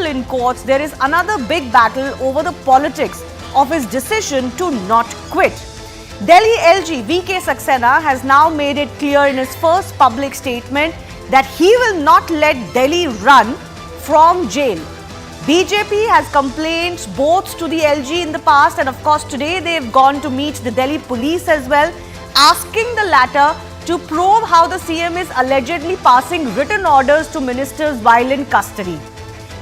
in courts, there is another big battle over the politics of his decision to not quit. Delhi LG VK Saxena has now made it clear in his first public statement that he will not let Delhi run from jail. BJP has complained both to the LG in the past, and of course today they've gone to meet the Delhi police as well, asking the latter to probe how the CM is allegedly passing written orders to ministers while in custody.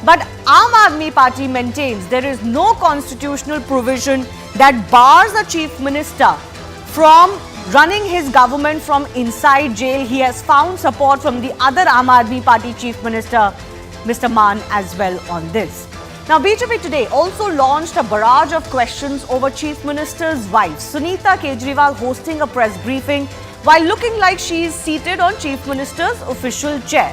But Aam Aadmi Party maintains there is no constitutional provision that bars a chief minister from running his government from inside jail. He has found support from the other Aam Aadmi Party chief minister, Mr. Maan, as well on this. Now, BJP today also launched a barrage of questions over Chief Minister's wife, Sunita Kejriwal, hosting a press briefing while looking like she is seated on Chief Minister's official chair.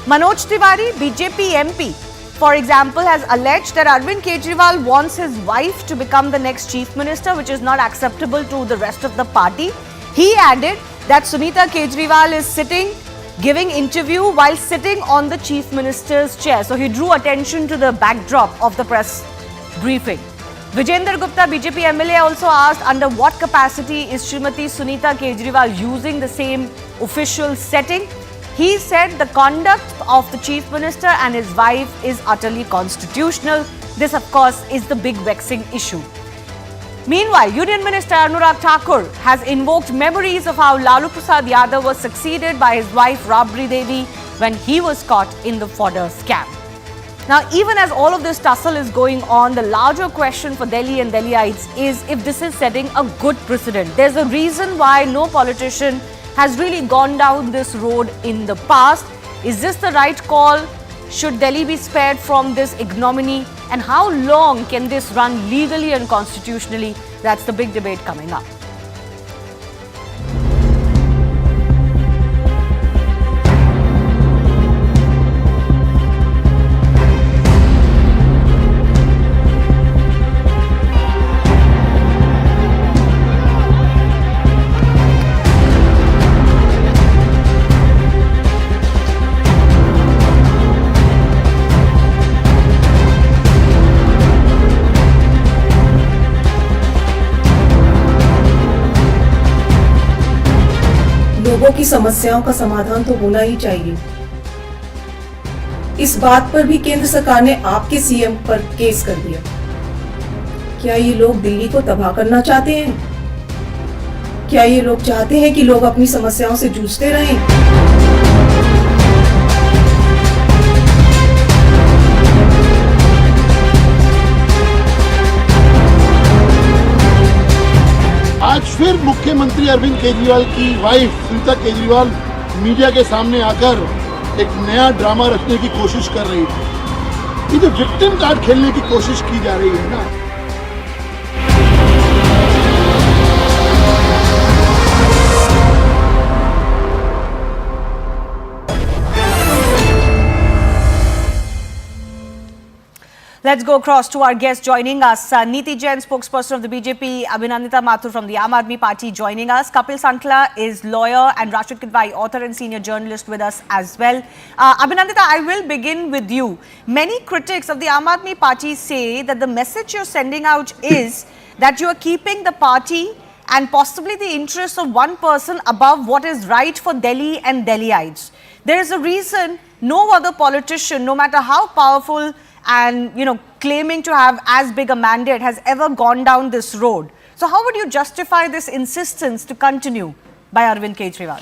Manoj Tiwari, BJP MP, for example, has alleged that Arvind Kejriwal wants his wife to become the next Chief Minister, which is not acceptable to the rest of the party. He added that Sunita Kejriwal is giving interview while sitting on the Chief Minister's chair. So he drew attention to the backdrop of the press briefing. Vijender Gupta, BJP MLA, also asked under what capacity is Srimati Sunita Kejriwal using the same official setting. He said the conduct of the Chief Minister and his wife is utterly constitutional. This, of course, is the big vexing issue. Meanwhile, Union Minister Anurag Thakur has invoked memories of how Lalu Prasad Yadav was succeeded by his wife Rabri Devi when he was caught in the fodder scam. Now, even as all of this tussle is going on, the larger question for Delhi and Delhiites is if this is setting a good precedent. There's a reason why no politician has really gone down this road in the past. Is this the right call? Should Delhi be spared from this ignominy? And how long can this run legally and constitutionally? That's the big debate coming up. लोगों की समस्याओं का समाधान तो होना ही चाहिए। इस बात पर भी केंद्र सरकार ने आपके सीएम पर केस कर दिया। क्या ये लोग दिल्ली को तबाह करना चाहते हैं? क्या ये लोग चाहते हैं कि लोग अपनी समस्याओं से जूझते रहें? आज फिर मुख्यमंत्री अरविंद केजरीवाल की वाइफ सुनीता केजरीवाल मीडिया के सामने आकर एक नया ड्रामा रचने की कोशिश कर रही थी। ये जो विक्टिम कार्ड खेलने की कोशिश की जा रही है ना, Let's go across to our guest joining us. Neeti Jain, spokesperson of the BJP, Abhinandita Mathur from the Aam Aadmi Party joining us. Kapil Santla is lawyer and Rashid Kidwai, author and senior journalist with us as well. Abhinandita, I will begin with you. Many critics of the Aam Aadmi Party say that the message you're sending out is that you are keeping the party and possibly the interests of one person above what is right for Delhi and Delhiites. There is a reason no other politician, no matter how powerful and claiming to have as big a mandate, has ever gone down this road. So how would you justify this insistence to continue by Arvind Kejriwal?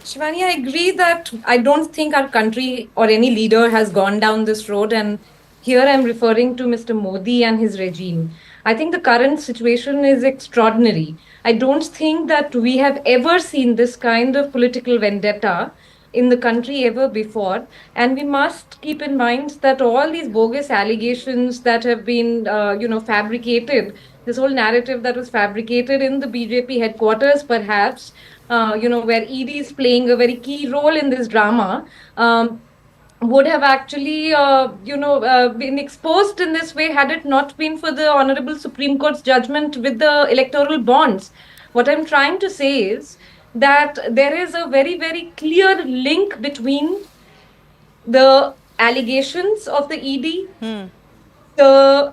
Shivani, I agree that I don't think our country or any leader has gone down this road, and here I'm referring to Mr. Modi and his regime. I think the current situation is extraordinary. I don't think that we have ever seen this kind of political vendetta in the country ever before, and we must keep in mind that all these bogus allegations that have been fabricated, this whole narrative that was fabricated in the BJP headquarters perhaps, where ED is playing a very key role in this drama, would have actually been exposed in this way had it not been for the Honorable Supreme Court's judgment with the electoral bonds. What I'm trying to say is that there is a very, very clear link between the allegations of the ED, the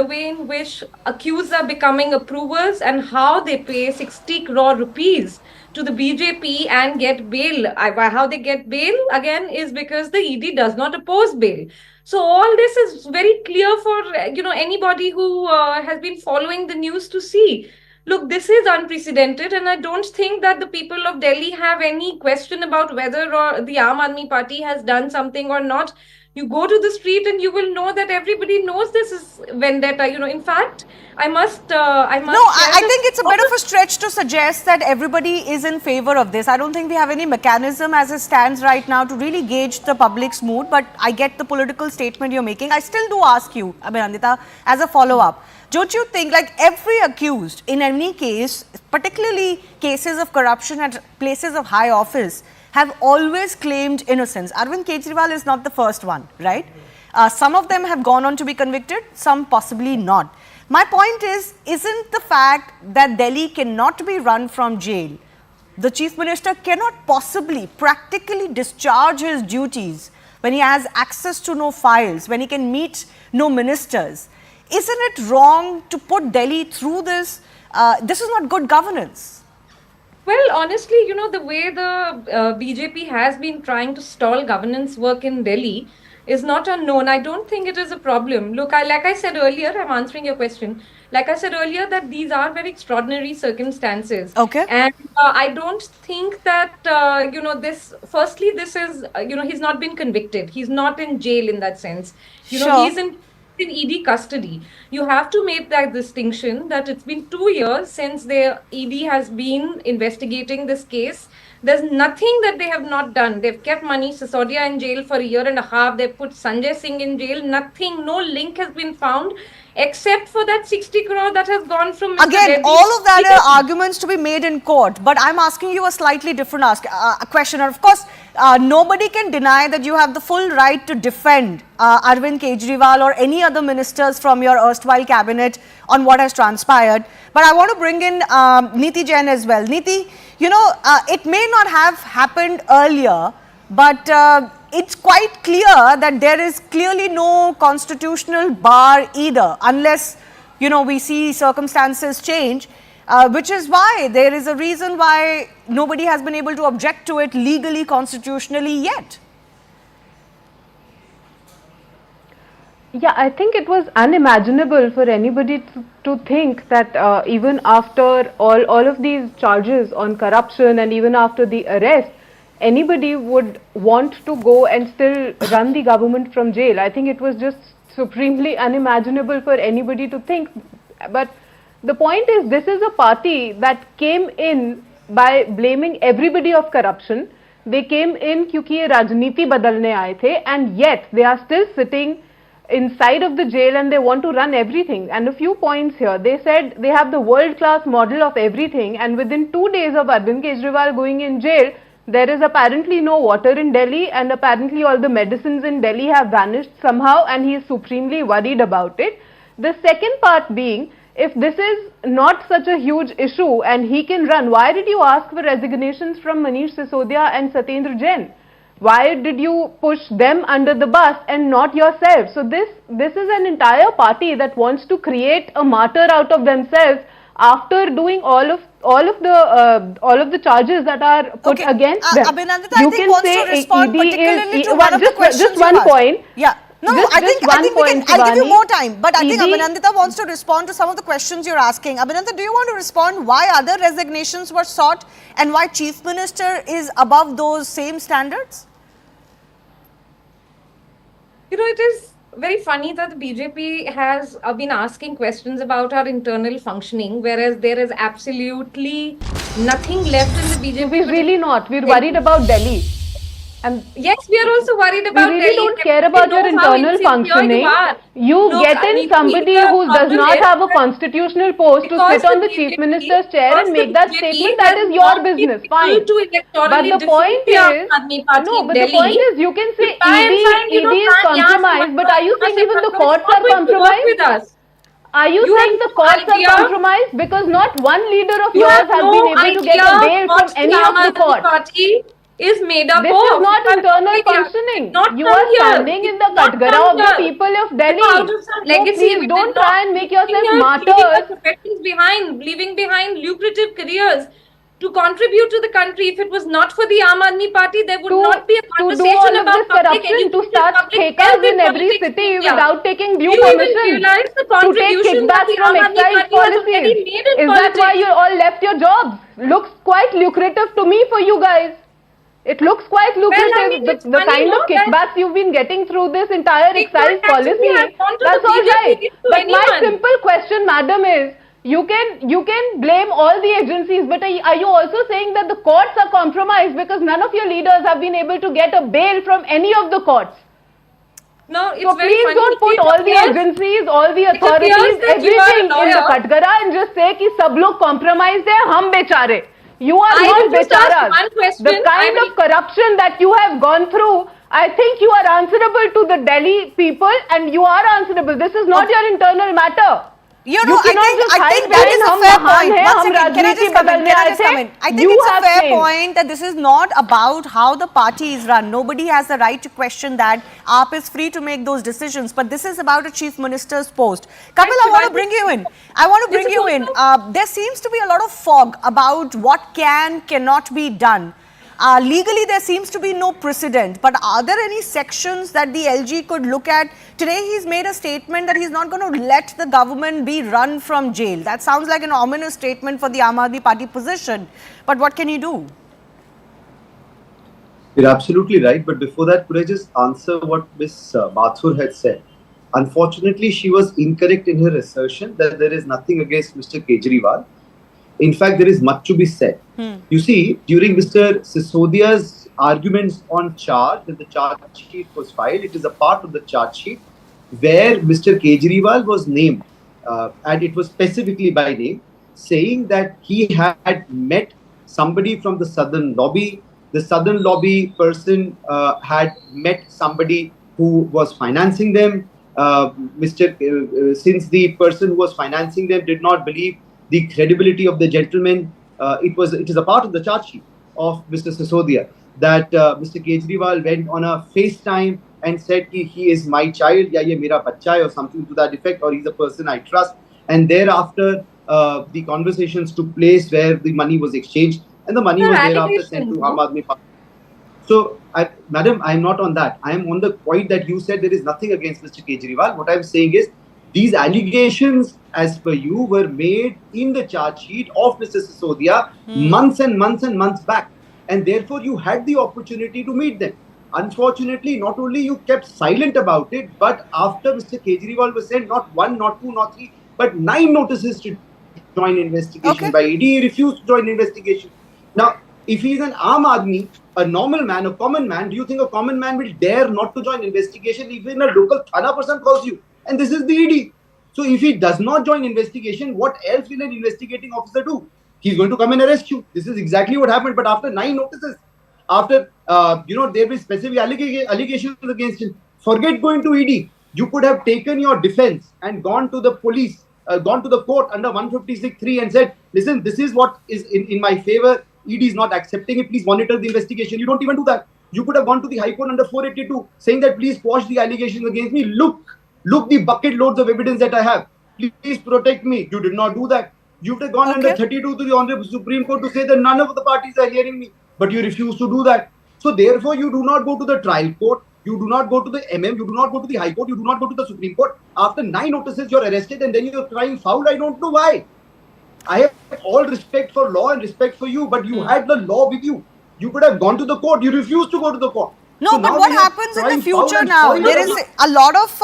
way in which accused are becoming approvers, and how they pay 60 crore rupees to the BJP and get bail. How they get bail again is because the ED does not oppose bail. So all this is very clear for anybody who has been following the news to see. Look, this is unprecedented, and I don't think that the people of Delhi have any question about whether or the Aam Aadmi Party has done something or not. You go to the street and you will know that everybody knows this is vendetta. In fact, I must. No, I think it's a bit of a stretch to suggest that everybody is in favor of this. I don't think we have any mechanism as it stands right now to really gauge the public's mood, but I get the political statement you're making. I still do ask you, Abhinandita, as a follow-up, don't you think, like every accused in any case, particularly cases of corruption at places of high office, have always claimed innocence? Arvind Kejriwal is not the first one, right? Some of them have gone on to be convicted, some possibly not. My point is, isn't the fact that Delhi cannot be run from jail, the Chief Minister cannot possibly practically discharge his duties when he has access to no files, when he can meet no ministers, isn't it wrong to put Delhi through this? This is not good governance. Well, honestly, the way the BJP has been trying to stall governance work in Delhi is not unknown. I don't think it is a problem. Look, like I said earlier, I'm answering your question. Like I said earlier, that these are very extraordinary circumstances. Okay. And I don't think that, firstly, this is, he's not been convicted. He's not in jail in that sense. Sure. He's in ED custody. You have to make that distinction that it's been 2 years since the ED has been investigating this case. There's nothing that they have not done. They've kept Manish Sisodia in jail for 1.5 years. They've put Sanjay Singh in jail. Nothing, no link has been found except for that 60 crore that has gone from Mr. Again, Reddy. all of that are arguments to be made in court, but I'm asking you a slightly different question. And of course, nobody can deny that you have the full right to defend Arvind Kejriwal or any other ministers from your erstwhile cabinet on what has transpired. But I want to bring in Neeti Jain as well. Neeti, it may not have happened earlier, but it's quite clear that there is clearly no constitutional bar either, unless, we see circumstances change, which is why there is a reason why nobody has been able to object to it legally, constitutionally yet. Yeah, I think it was unimaginable for anybody to think that even after all of these charges on corruption and even after the arrest, anybody would want to go and still run the government from jail. I think it was just supremely unimaginable for anybody to think. But the point is, this is a party that came in by blaming everybody of corruption. They came in क्योंकि ये राजनीति बदलने आए थे, and yet they are still sitting inside of the jail and they want to run everything. And a few points here, they said they have the world-class model of everything, and within 2 days of Arvind Kejriwal going in jail, there is apparently no water in Delhi, and apparently all the medicines in Delhi have vanished somehow, and he is supremely worried about it. The second part being, if this is not such a huge issue and he can run, why did you ask for resignations from Manish Sisodia and Satyendra Jain? Why did you push them under the bus and not yourself? So this is an entire party that wants to create a martyr out of themselves after doing all of the charges that are put against them. Abhinandita, I think wants to respond particularly to one of the questions just one point. Yeah. No, I think I'll give you more time, but I think Abhinandita wants to respond to some of the questions you're asking. Abhinandita, do you want to respond why other resignations were sought and why Chief Minister is above those same standards? It is very funny that the BJP has been asking questions about our internal functioning, whereas there is absolutely nothing left in the BJP. We're really not. We're worried about Delhi. And yes, we are also worried about Delhi. We Delhi. really don't care about your internal functioning. You get in somebody who does not have a constitutional post to sit on the Chief Minister's chair and make that statement. That is your business. Fine. But the point is, you can say ED is compromised, but are you saying even the courts are compromised? Are you saying the courts are compromised? Because not one leader of yours has been able to get a bail from any of the courts. is made up This of. is not You are internal from India. functioning. Not You from are here. standing in the Not Katgara from of the here. people of You Delhi. know, out of some So legacy, please we don't did not try and make leaving yourself here, leaving our martyrs. professions behind, leaving behind lucrative careers to contribute to the country. If it was not for the Aam Aadmi Party, there would not be a To do conversation all of this about public corruption, to education, start public thekas health in in every politics in city India. without taking Do due you even permission, realize the to take contribution that kickbacks the from Aam Aadmi excise Party has already policies. made in Is that why politics? you all left your jobs? Looks quite lucrative to me for you guys. It looks quite lucrative. Well, I mean, it's The funny, kind no, of that kickbacks you've been getting through this entire excise kickback actually has policy, gone to that's the all BJP, right. given to But my anyone. simple question, madam, is you can blame all the agencies, but are you also saying that the courts are compromised because none of your leaders have been able to get a bail from any of the courts? No, it's So very please funny. don't put It all the appears- agencies, all the it appears authorities, that you are a everything in the lawyer. Katgara and just say कि सब लोग compromised है, हम बेचारे. You are I not will just ask becharas. one question. The kind of corruption that you have gone through, I think you are answerable to the Delhi people, and you are answerable. This is not your internal matter. You know, cannot just I hide think that behind is a hum fair mahan point. hai, One hum second, can I rajneeti just come in? badalne Can I aaye just the? come in? I think You it's a have fair claimed. point that this is not about how the party is run. Nobody has the right to question that. AAP is free to make those decisions, but this is about a chief minister's post. Kapil, I want to bring you in. I want to bring you in. There seems to be a lot of fog about what cannot be done. Legally, there seems to be no precedent, but are there any sections that the LG could look at? Today, he's made a statement that he's not going to let the government be run from jail. That sounds like an ominous statement for the Aam Aadmi Party position. But what can he do? You're absolutely right. But before that, could I just answer what Ms. Mathur had said? Unfortunately, she was incorrect in her assertion that there is nothing against Mr. Kejriwal. In fact, there is much to be said. You see, during Mr. Sisodia's arguments on charge, that the charge sheet was filed, it is a part of the charge sheet where Mr. Kejriwal was named, and it was specifically by name, saying that he had met somebody from the Southern Lobby. The Southern Lobby person had met somebody who was financing them. Since the person who was financing them did not believe the credibility of the gentleman, it is a part of the charge sheet of Mr. Sisodia that Mr. Kejriwal went on a FaceTime and said he is my child, ya ye mera bachcha hai, or something to that effect, or he's a person I trust. And thereafter, the conversations took place where the money was exchanged, and the money was thereafter sent to Aam Aadmi Party. So, madam, I am not on that. I am on the point that you said there is nothing against Mr. Kejriwal. What I am saying is, these allegations, as per you, were made in the charge sheet of Mr. Sisodia months and months and months back. And therefore, you had the opportunity to meet them. Unfortunately, not only you kept silent about it, but after Mr. Kejriwal was sent not one, not two, not three, but 9 notices to join investigation by ED, he refused to join investigation. Now, if he is an Aam Aadmi, a normal man, a common man, do you think a common man will dare not to join investigation even a local Thana person calls you? And this is the ED. So if he does not join investigation, what else will an investigating officer do? He's going to come and arrest you. This is exactly what happened. But after 9 notices, after there will be specific allegations against him, forget going to ED. You could have taken your defense and gone to the police, gone to the court under 156(3) and said, listen, this is what is in my favor. ED is not accepting it. Please monitor the investigation. You don't even do that. You could have gone to the High Court under 482 saying that please quash the allegations against me. Look the bucket loads of evidence that I have. Please protect me. You did not do that. You would have gone under 32 to the Honorable Supreme Court to say that none of the parties are hearing me. But you refuse to do that. So therefore, you do not go to the trial court. You do not go to the MM. You do not go to the High Court. You do not go to the Supreme Court. After 9 notices, you're arrested and then you're crying foul. I don't know why. I have all respect for law and respect for you, but you had the law with you. You could have gone to the court. You refused to go to the court. No, so but what happens in the future now? There is a lot of,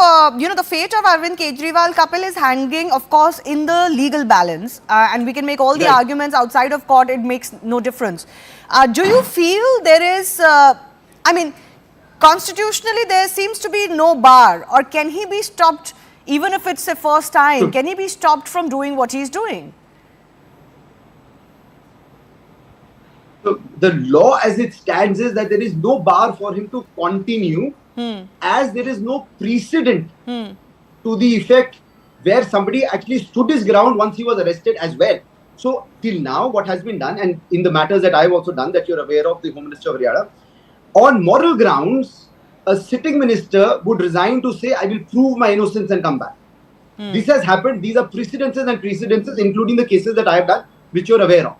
the fate of Arvind Kejriwal, Kapil, is hanging, of course, in the legal balance. And we can make all the arguments outside of court. It makes no difference. Do you feel there is, constitutionally, there seems to be no bar? Or can he be stopped, even if it's the first time? Can he be stopped from doing what he's doing? So the law as it stands is that there is no bar for him to continue as there is no precedent to the effect where somebody actually stood his ground once he was arrested as well. So till now, what has been done, and in the matters that I've also done, that you're aware of, the Home Minister of Haryana, on moral grounds, a sitting minister would resign to say, I will prove my innocence and come back. This has happened. These are precedences and precedences, including the cases that I have done, which you're aware of.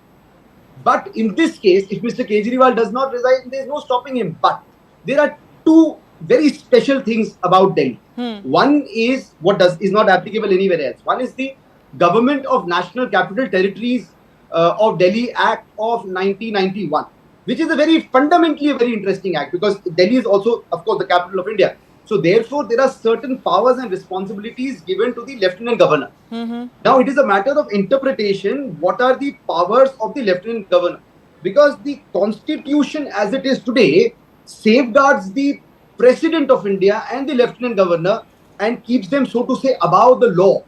But in this case, if Mr. Kejriwal does not resign, there is no stopping him. But there are two very special things about Delhi. One is what is not applicable anywhere else. One is the Government of National Capital Territories of Delhi Act of 1991, which is fundamentally a very interesting act, because Delhi is also, of course, the capital of India. So therefore, there are certain powers and responsibilities given to the Lieutenant Governor. Now, it is a matter of interpretation. What are the powers of the Lieutenant Governor? Because the Constitution as it is today safeguards the President of India and the Lieutenant Governor and keeps them, so to say, above the law.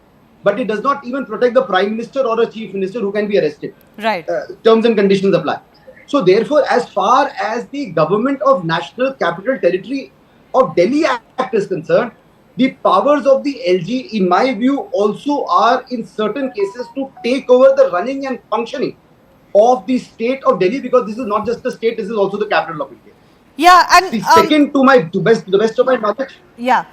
But it does not even protect the Prime Minister or a Chief Minister who can be arrested. Right. Terms and conditions apply. So therefore, as far as the Government of National Capital Territory of Delhi Act is concerned, the powers of the LG, in my view, also are in certain cases to take over the running and functioning of the state of Delhi, because this is not just a state, this is also the capital of India. Yeah, and the second, to the best of my knowledge, yeah,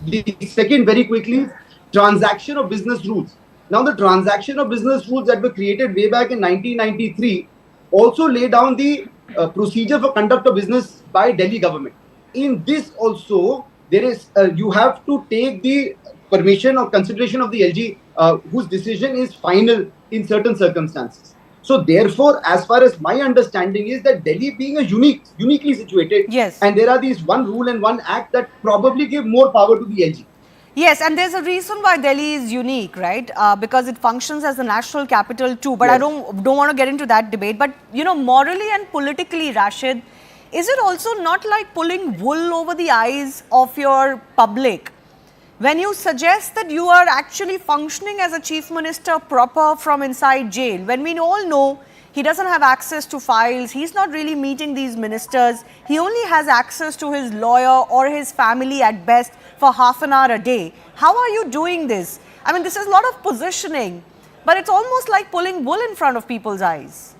the second, very quickly, transaction of business rules. Now, the transaction of business rules that were created way back in 1993 also lay down the procedure for conduct of business by Delhi government. In this also, there is you have to take the permission or consideration of the LG, whose decision is final in certain circumstances. So therefore, as far as my understanding is that Delhi being a uniquely situated, yes, and there are these one rule and one act that probably give more power to the LG. Yes, and there's a reason why Delhi is unique, right? Because it functions as the national capital too. But yes, I don't want to get into that debate. But, you know, morally and politically, Rashid, is it also not like pulling wool over the eyes of your public when you suggest that you are actually functioning as a chief minister proper from inside jail, when we all know he doesn't have access to files, he's not really meeting these ministers, he only has access to his lawyer or his family at best for half an hour a day. How are you doing this? I mean, this is a lot of positioning, but it's almost like pulling wool in front of people's eyes.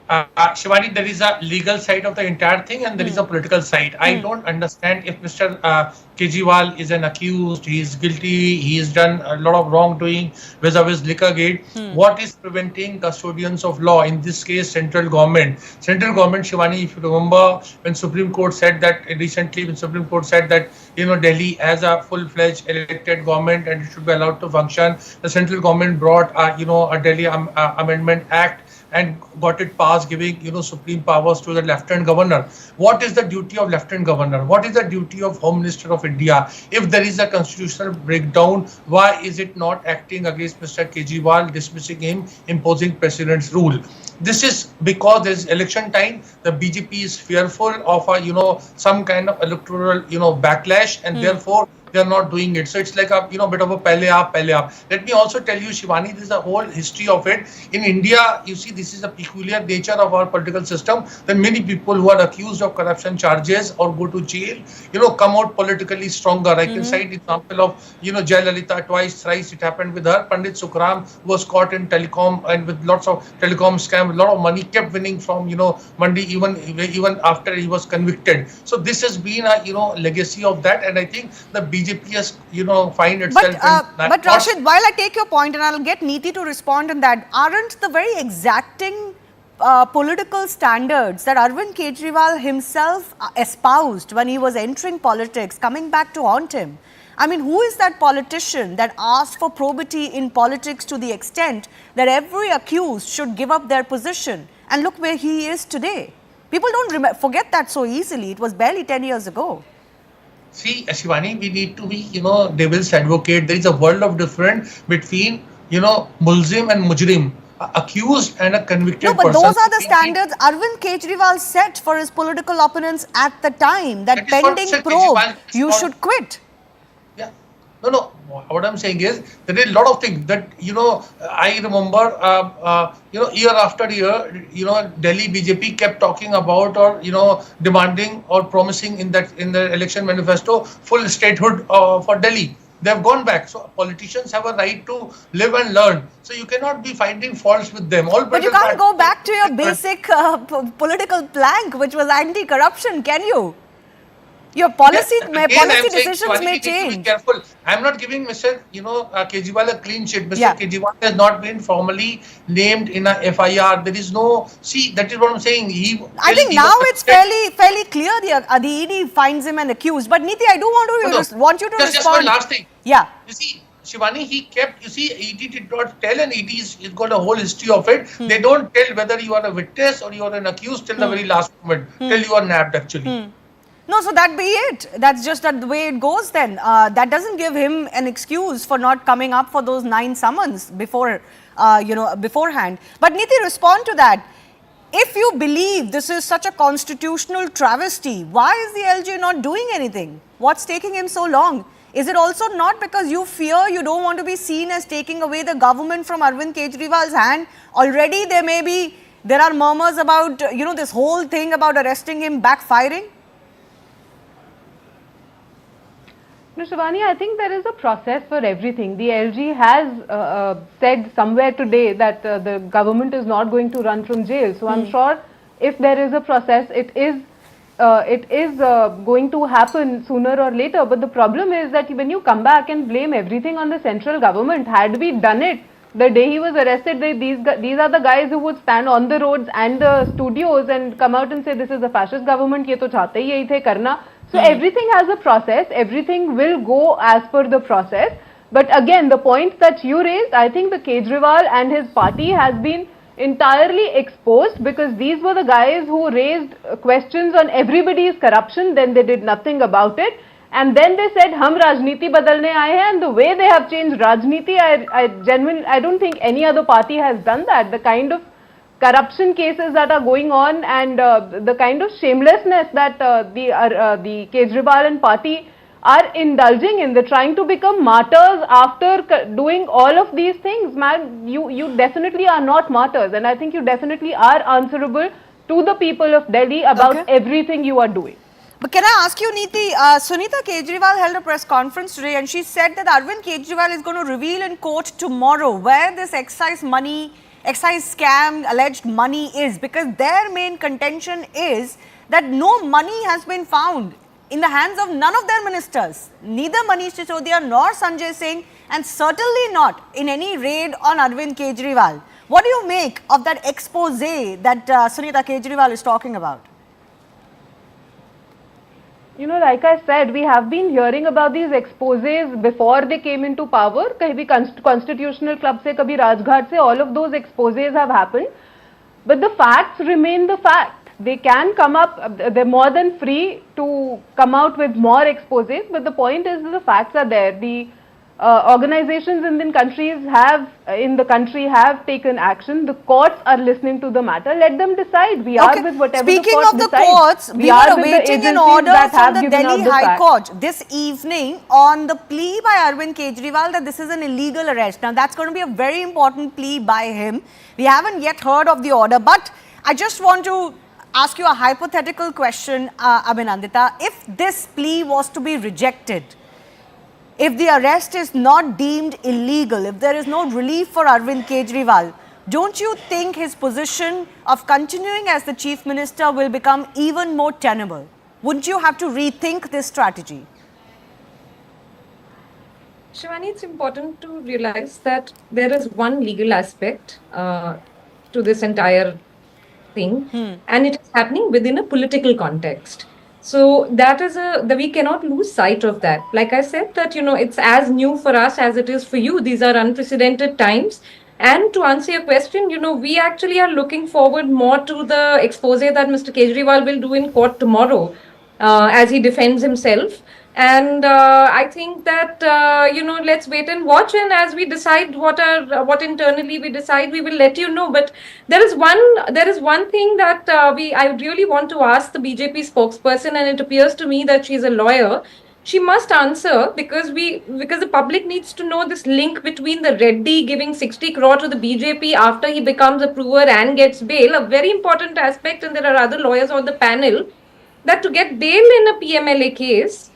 Shivani, there is a legal side of the entire thing and there is a political side. I don't understand if Mr. Kejriwal is an accused, he is guilty, he has done a lot of wrongdoing vis-a-vis Liquorgate. What is preventing custodians of law, in this case central government? Central government, Shivani, if you remember, when Supreme Court said that recently, when Supreme Court said that, you know, Delhi has a full-fledged elected government and it should be allowed to function, the central government brought, a Delhi Amendment Act and got it passed, giving, you know, supreme powers to the Lieutenant Governor. What is the duty of Lieutenant Governor? What is the duty of Home Minister of India? If there is a constitutional breakdown, why is it not acting against Mr. Kejriwal, dismissing him, imposing President's rule? This is because there is election time. The BJP is fearful of some kind of electoral backlash, and therefore they are not doing it. So it's like a bit of a pehle aap. Let me also tell you, Shivani, this is a whole history of it. In India, you see, this is a peculiar nature of our political system. That many people who are accused of corruption charges or go to jail, come out politically stronger. I can cite example of Jayalalitha, twice, thrice it happened with her. Pandit Sukram was caught in telecom and with lots of telecom scam, a lot of money, kept winning from Mandi even after he was convicted. So this has been a legacy of that, and I think the BJP has find itself but Rashid, while I take your point, and I'll get Neeti to respond on that, aren't the very exacting political standards that Arvind Kejriwal himself espoused when he was entering politics coming back to haunt him? I mean, who is that politician that asked for probity in politics to the extent that every accused should give up their position? And look where he is today. People don't forget that so easily. It was barely 10 years ago. See, Shivani, we need to be, devil's advocate. There is a world of difference between, mulzim and mujrim, accused and a convicted person. No, but those are the standards Arvind Kejriwal set for his political opponents at the time, that pending probe, you should quit. Yeah. No. What I'm saying is, there is a lot of things that, I remember, year after year, Delhi BJP kept talking about or, demanding or promising in the election manifesto full statehood for Delhi. They have gone back. So politicians have a right to live and learn. So you cannot be finding faults with them. All But you can't go back to your basic political plank, which was anti-corruption, can you? Your policy decisions may change. To be careful. I'm not giving Mr. Kejriwal a clean sheet. Mr. Yeah. Kejriwal has not been formally named in a FIR. There is no. See, that is what I'm saying. I think now it's fairly clear. The ED finds him an accused. But Niti, I do want you to respond. Just one last thing. Yeah. You see, Shivani, ED did not tell, and ED has got a whole history of it. They don't tell whether you are a witness or you are an accused till the very last moment, till you are nabbed actually. No, so that be it. That's just the way it goes then. That doesn't give him an excuse for not coming up for those 9 summons beforehand. But Niti, respond to that. If you believe this is such a constitutional travesty, why is the LG not doing anything? What's taking him so long? Is it also not because you fear you don't want to be seen as taking away the government from Arvind Kejriwal's hand? Already there are murmurs about, this whole thing about arresting him backfiring? No, Shivani, I think there is a process for everything. The LG has said somewhere today that the government is not going to run from jail. So I'm sure if there is a process, it is going to happen sooner or later. But the problem is that when you come back and blame everything on the central government, had we done it the day he was arrested, these are the guys who would stand on the roads and the studios and come out and say this is a fascist government, ye to chahte hi yahi the karna. So everything has a process, everything will go as per the process. But again, the point that you raised, I think the Kejriwal and his party has been entirely exposed because these were the guys who raised questions on everybody's corruption, then they did nothing about it. And then they said, hum Rajniti badalne aaye hain, and the way they have changed Rajniti, I don't think any other party has done that. The kind of corruption cases that are going on and the kind of shamelessness that the Kejriwal and party are indulging in. They're trying to become martyrs after doing all of these things. Man, you definitely are not martyrs, and I think you definitely are answerable to the people of Delhi about everything you are doing. But can I ask you, Niti, Sunita Kejriwal held a press conference today and she said that Arvind Kejriwal is going to reveal in court tomorrow where this excise scam, alleged money is, because their main contention is that no money has been found in the hands of none of their ministers, neither Manish Sisodia nor Sanjay Singh, and certainly not in any raid on Arvind Kejriwal. What do you make of that expose that Sunita Kejriwal is talking about? You know, like I said, we have been hearing about these exposes before they came into power. Kahi bhi Constitutional Club se, kabhi Rajghat se, all of those exposes have happened. But the facts remain the fact. They can come up, they're more than free to come out with more exposes. But the point is that the facts are there. The organizations in the country have taken action. The courts are listening to the matter. Let them decide. We are with whatever the court decides. Speaking of the courts, we are awaiting an order from the Delhi High Court this evening on the plea by Arvind Kejriwal that this is an illegal arrest. Now, that's going to be a very important plea by him. We haven't yet heard of the order, but I just want to ask you a hypothetical question, Abhinandita. If this plea was to be rejected, if the arrest is not deemed illegal, if there is no relief for Arvind Kejriwal, don't you think his position of continuing as the Chief Minister will become even more tenable? Wouldn't you have to rethink this strategy? Shivani, it's important to realize that there is one legal aspect to this entire thing, and it is happening within a political context. So that is we cannot lose sight of that. Like I said, that it's as new for us as it is for you. These are unprecedented times. And to answer your question, we actually are looking forward more to the expose that Mr. Kejriwal will do in court tomorrow as he defends himself. And I think that, let's wait and watch. And as we decide what internally we decide, we will let you know. But there is one thing that I really want to ask the BJP spokesperson, and it appears to me that she's a lawyer. She must answer because the public needs to know this link between the Reddy giving 60 crore to the BJP after he becomes a prover and gets bail, a very important aspect. And there are other lawyers on the panel that to get bail in a PMLA case,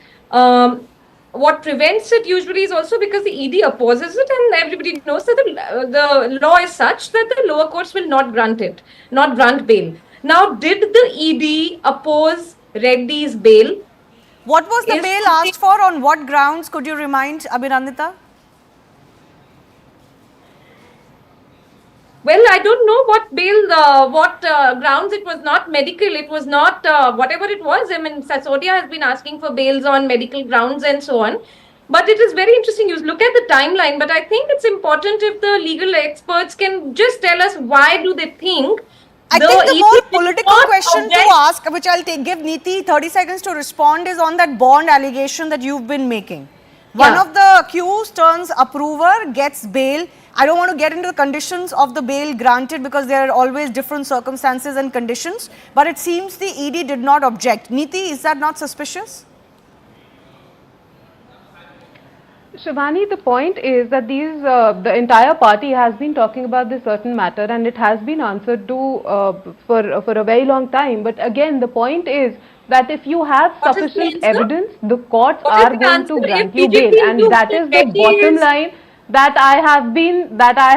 what prevents it usually is also because the ED opposes it, and everybody knows that the law is such that the lower courts will not grant bail. Now, did the ED oppose Reddy's bail? What was the bail asked for? On what grounds? Could you remind Abhinandita? Well, I don't know what bail, grounds. It was not medical. It was not whatever it was. I mean, Sasodia has been asking for bails on medical grounds and so on. But it is very interesting. You look at the timeline. But I think it's important if the legal experts can just tell us why do they think. I think the more political question to ask, which I'll give Neeti 30 seconds to respond, is on that bond allegation that you've been making. One of the accused turns approver, gets bail. I don't want to get into the conditions of the bail granted because there are always different circumstances and conditions. But it seems the ED did not object. Neeti, is that not suspicious? Shivani, the point is that the entire party has been talking about this certain matter, and it has been answered to for a very long time. But again, the point is that if you have sufficient evidence, the courts are going to grant you bail, and that is the bottom line that I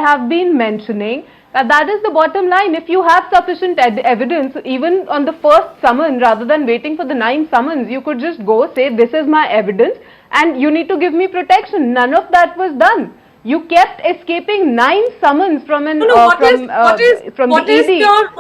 have been mentioning. That is the bottom line. If you have sufficient evidence, even on the first summon, rather than waiting for the 9 summons, you could just go say, this is my evidence and you need to give me protection. None of that was done. You kept escaping 9 summons from the ED,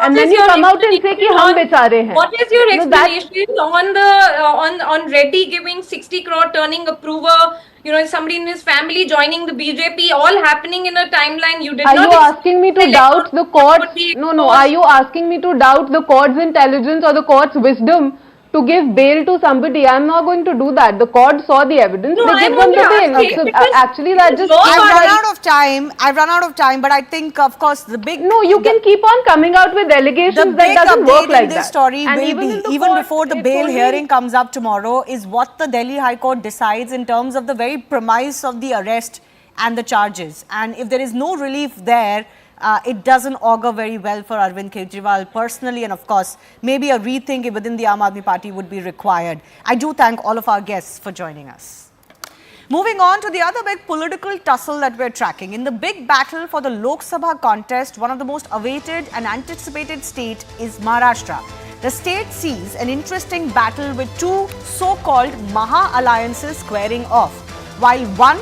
and then you come out and say ki hum bechare hain. What is your explanation on Reddy giving 60 crore, turning approver, somebody in his family joining the BJP, all happening in a timeline? You did not. Are you asking me to doubt the courts? No. Are you asking me to doubt the court's intelligence or the court's wisdom to give bail to somebody? I'm not going to do that. The court saw the evidence. They give them the bail. So actually, that just. I've run out of time. But I think, of course, the big. No, you can keep on coming out with allegations that doesn't work like that. This story will be, even before the bail hearing comes up tomorrow, is what the Delhi High Court decides in terms of the very premise of the arrest and the charges. And if there is no relief there, it doesn't augur very well for Arvind Kejriwal personally, and of course, maybe a rethink within the Aam Aadmi Party would be required. I do thank all of our guests for joining us. Moving on to the other big political tussle that we're tracking. In the big battle for the Lok Sabha contest, one of the most awaited and anticipated state is Maharashtra. The state sees an interesting battle with 2 so-called Maha-alliances squaring off. While one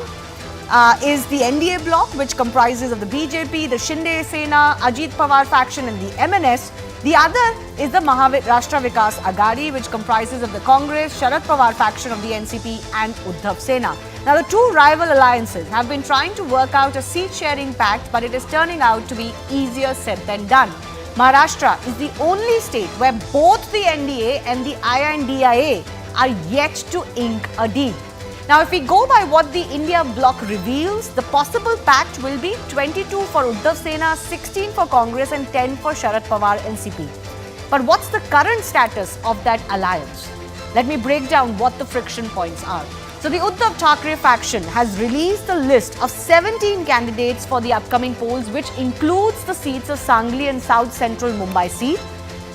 is the NDA bloc, which comprises of the BJP, the Shinde Sena, Ajit Pawar faction and the MNS. The other is the Maharashtra Vikas Aghadi, which comprises of the Congress, Sharad Pawar faction of the NCP and Uddhav Sena. Now, the 2 rival alliances have been trying to work out a seat-sharing pact, but it is turning out to be easier said than done. Maharashtra is the only state where both the NDA and the INDIA are yet to ink a deal. Now, if we go by what the India bloc reveals, the possible pact will be 22 for Uddhav Sena, 16 for Congress and 10 for Sharad Pawar NCP. But what's the current status of that alliance? Let me break down what the friction points are. So, the Uddhav Thackeray faction has released a list of 17 candidates for the upcoming polls, which includes the seats of Sangli and South Central Mumbai seat.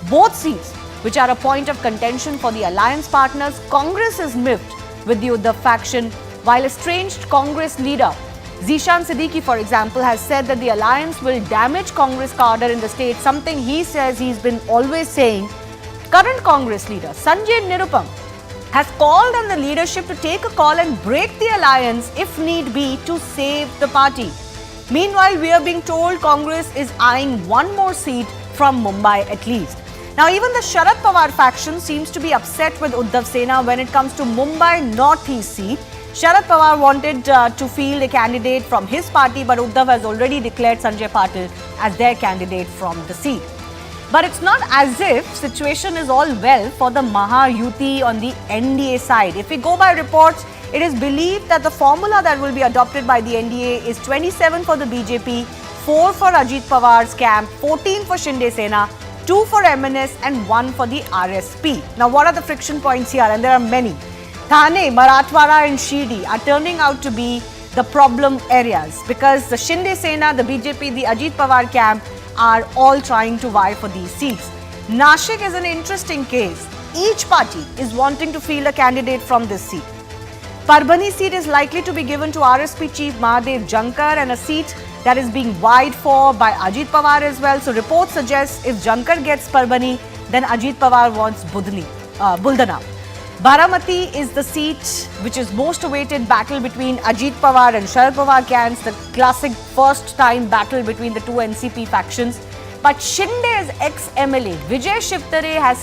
Both seats, which are a point of contention for the alliance partners, Congress is miffed with the Uddhav faction, while estranged Congress leader Zishan Siddiqui, for example, has said that the alliance will damage Congress cadre in the state, something he says he's been always saying. Current Congress leader Sanjay Nirupam has called on the leadership to take a call and break the alliance if need be to save the party. Meanwhile, we are being told Congress is eyeing one more seat from Mumbai at least. Now, even the Sharad Pawar faction seems to be upset with Uddhav Sena when it comes to Mumbai Northeast seat. Sharad Pawar wanted to field a candidate from his party, but Uddhav has already declared Sanjay Patil as their candidate from the seat. But it's not as if situation is all well for the Maha Yuti on the NDA side. If we go by reports, it is believed that the formula that will be adopted by the NDA is 27 for the BJP, 4 for Ajit Pawar's camp, 14 for Shinde Sena, 2 for MNS and 1 for the RSP. Now, what are the friction points here? And there are many. Thane, Marathwada and Shirdi are turning out to be the problem areas because the Shinde Sena, the BJP, the Ajit Pawar camp are all trying to vie for these seats. Nashik is an interesting case. Each party is wanting to field a candidate from this seat. Parbhani seat is likely to be given to RSP chief Mahadev Jankar, and a seat that is being vied for by Ajit Pawar as well. So reports suggest if Jankar gets Parbhani, then Ajit Pawar wants Buldana. Baramati is the seat which is most awaited battle between Ajit Pawar and Sharad Pawar camps, the classic first time battle between the two NCP factions. But Shinde's ex-MLA Vijay Shivtare has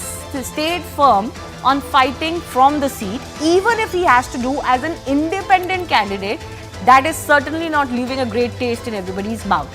stayed firm on fighting from the seat, even if he has to do as an independent candidate. That is certainly not leaving a great taste in everybody's mouth.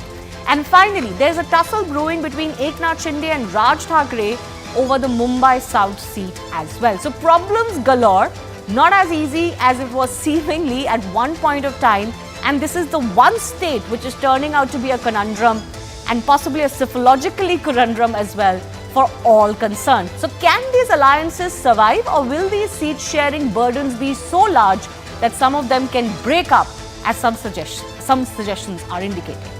And finally, there's a tussle brewing between Eknath Shinde and Raj Thackeray over the Mumbai South seat as well. So problems galore, not as easy as it was seemingly at one point of time. And this is the one state which is turning out to be a conundrum, and possibly a psychologically conundrum as well for all concerned. So can these alliances survive, or will these seat sharing burdens be so large that some of them can break up, as some suggestions are indicating?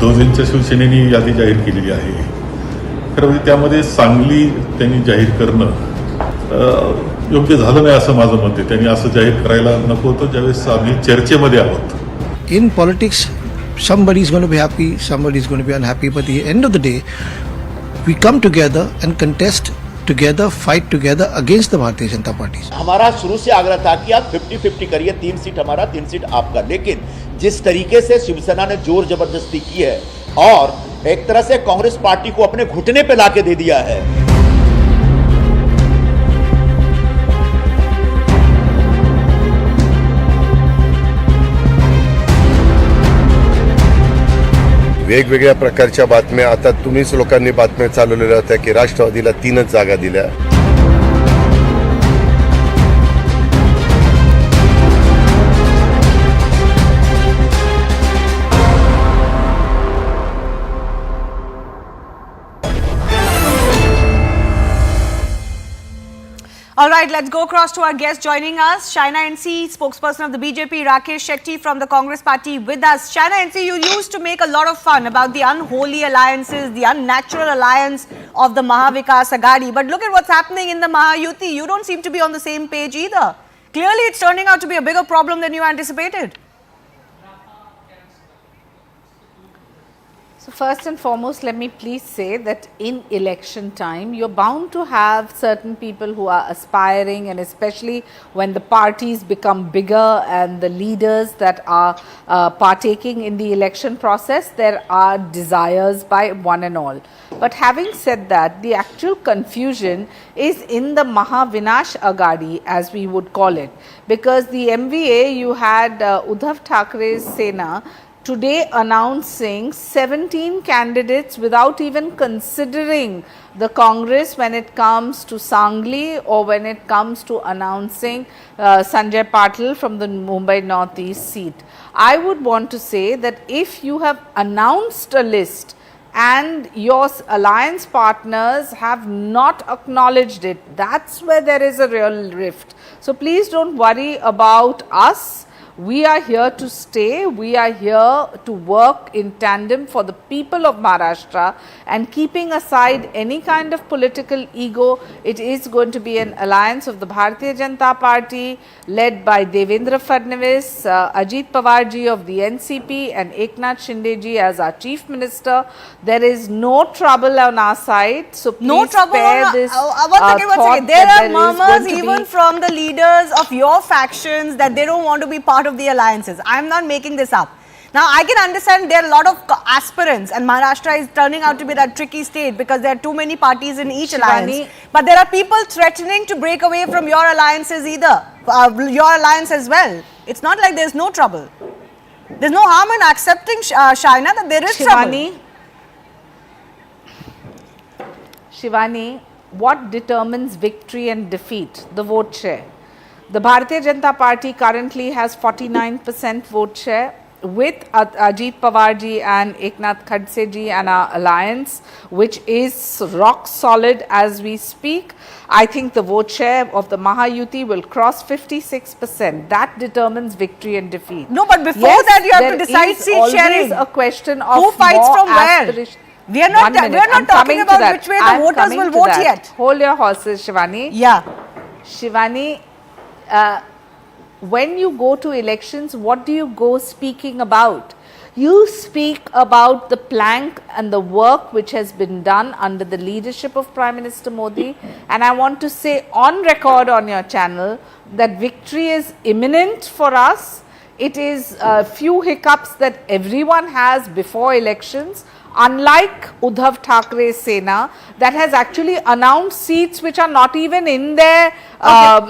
उद्धवजींच्या शिवसेनेने यादी जाहीर केलेली आहे. खरं म्हणजे त्यामध्ये सांगली त्यांनी जाहीर करणं योग्य झालं नाही असं माझं मत आहे. त्यांनी असं जाहीर करायला नको होतं ज्यावेळेस आम्ही चर्चेमध्ये आहोत. In politics, somebody is going to be happy, somebody is going to be unhappy, but at the end of the day, we come together and contest together, fight together against the Bharatiya Janata Party. हमारा शुरू से आग्रह था कि आप 50-50 करिए, 3 seat हमारा 3 seat आपका, लेकिन जिस तरीके से शिवसेना ने जोर जबरदस्ती की है और एक तरह से कांग्रेस पार्टी को अपने घुटने पे लाके दे दिया है. वेगवेगळ्या प्रकारच्या बातम्या आता तुम्हीच लोकांनी बातम्या चालवलेल्या होत्या की राष्ट्रवादीला 3च जागा दिल्या. All right, let's go across to our guest joining us. Shaina NC, spokesperson of the BJP, Rakesh Shetty from the Congress party with us. Shaina NC, you used to make a lot of fun about the unholy alliances, the unnatural alliance of the Mahavikas Aghadi. But look at what's happening in the Mahayuti. You don't seem to be on the same page either. Clearly, it's turning out to be a bigger problem than you anticipated. So first and foremost, let me please say that in election time, you're bound to have certain people who are aspiring, and especially when the parties become bigger and the leaders that are partaking in the election process, there are desires by one and all. But having said that, the actual confusion is in the Mahavinash Aghadi, as we would call it, because the MVA, you had Uddhav Thackeray's Sena today announcing 17 candidates without even considering the Congress when it comes to Sangli or when it comes to announcing Sanjay Patil from the Mumbai Northeast seat. I would want to say that if you have announced a list and your alliance partners have not acknowledged it, that's where there is a real rift. So please don't worry about us. We are here to stay. We are here to work in tandem for the people of Maharashtra, and keeping aside any kind of political ego, it is going to be an alliance of the Bharatiya Janata Party led by Devendra Fadnavis, Ajit Pawar ji of the NCP and Eknath Shinde ji as our Chief Minister. There is no trouble on our side, so please no trouble spare on this thought. There are murmurs even from the leaders of your factions that they don't want to be part of the alliances. I'm not making this up. Now, I can understand there are a lot of aspirants, and Maharashtra is turning out to be that tricky state because there are too many parties in each alliance. But there are people threatening to break away from your alliances your alliance as well. It's not like there's no trouble. There's no harm in accepting, Shaina, that there is trouble. Shivani, what determines victory and defeat? The vote share. The Bharatiya Janata Party currently has 49% vote share. with Ajit Pawarji and Eknath Khadse ji and our alliance, which is rock solid as we speak, I think the vote share of the Mahayuti will cross 56%. That determines victory and defeat. No, but before that you have to decide seat sharing. There is a question of who fights more from where. We are not talking about which way the voters will vote yet. Hold your horses, Shivani. Yeah. Shivani, when you go to elections, what do you go speaking about? You speak about the plank and the work which has been done under the leadership of Prime Minister Modi, and I want to say on record on your channel that victory is imminent for us. It is a few hiccups that everyone has before elections, unlike Uddhav Thackeray's Sena that has actually announced seats which are not even in their